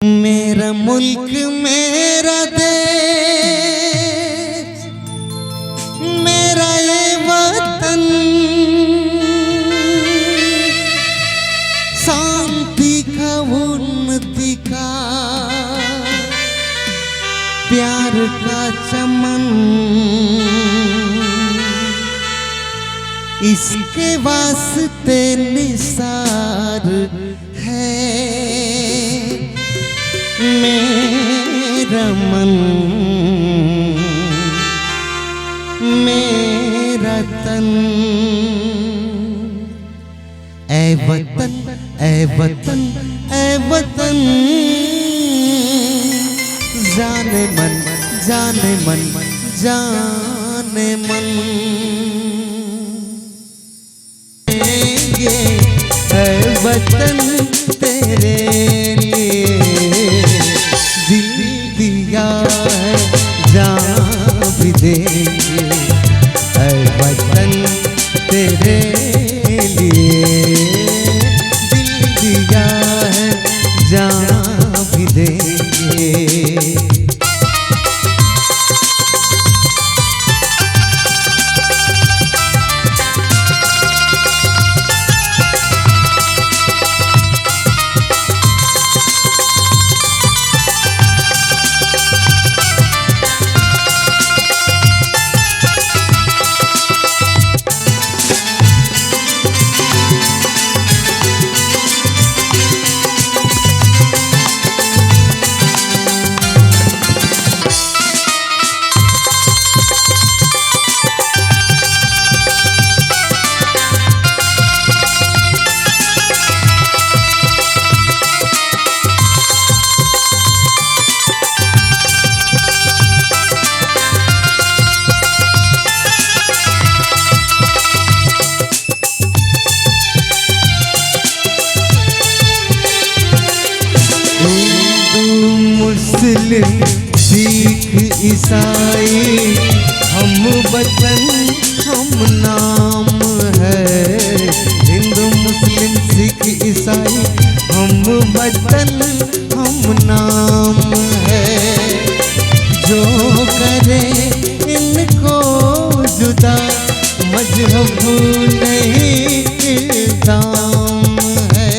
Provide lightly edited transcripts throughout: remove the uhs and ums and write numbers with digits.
मेरा मुल्क मेरा देश मेरा ये वतन शांति का उन्नति का प्यार का चमन इसके वास्ते निसार है मेरा मन मेरा तन। ऐ वतन ऐ वतन ऐ वतन जाने मन जाने मन जाने मन। ऐ वतन तेरे लिए दिल दिया है जान भी देंगे। ऐ वतन तेरे लिए दिल दिया है जान भी देंगे। मुस्लिम सिख ईसाई हम वतन हम नाम है। हिंदू मुस्लिम सिख ईसाई हम वतन हम नाम है। जो करे इनको जुदा मजहब नहीं इल्जाम है।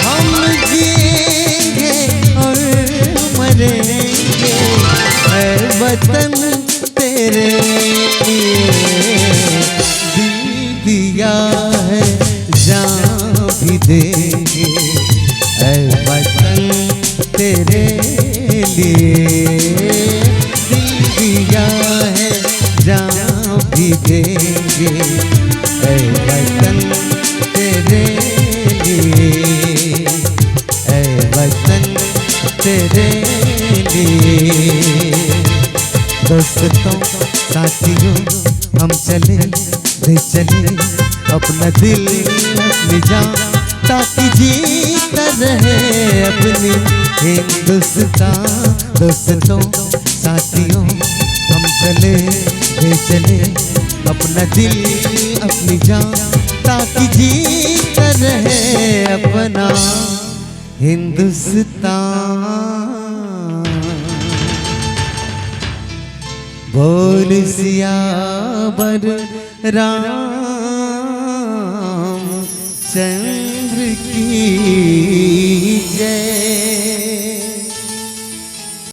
हम जिएंगे और मरेंगे ऐ वतन तेरे लिए दिल दिया है जान भी देंगे। ऐ वतन तेरे लिए दिल दिया है जान भी देंगे। ऐ वतन तेरे लिए ऐ वतन तेरे लिए। दोस्तों साथियों हम चले दे चले अपना दिल अपनी जान ताकि जीता रहे अपनी हिंदुस्तान। दोस्तों साथियों हम चले दे चले अपना दिल अपनी जान ताकि जीता रहे अपना हिंदुस्तान। बोल सियावर रामचंद्र की जय।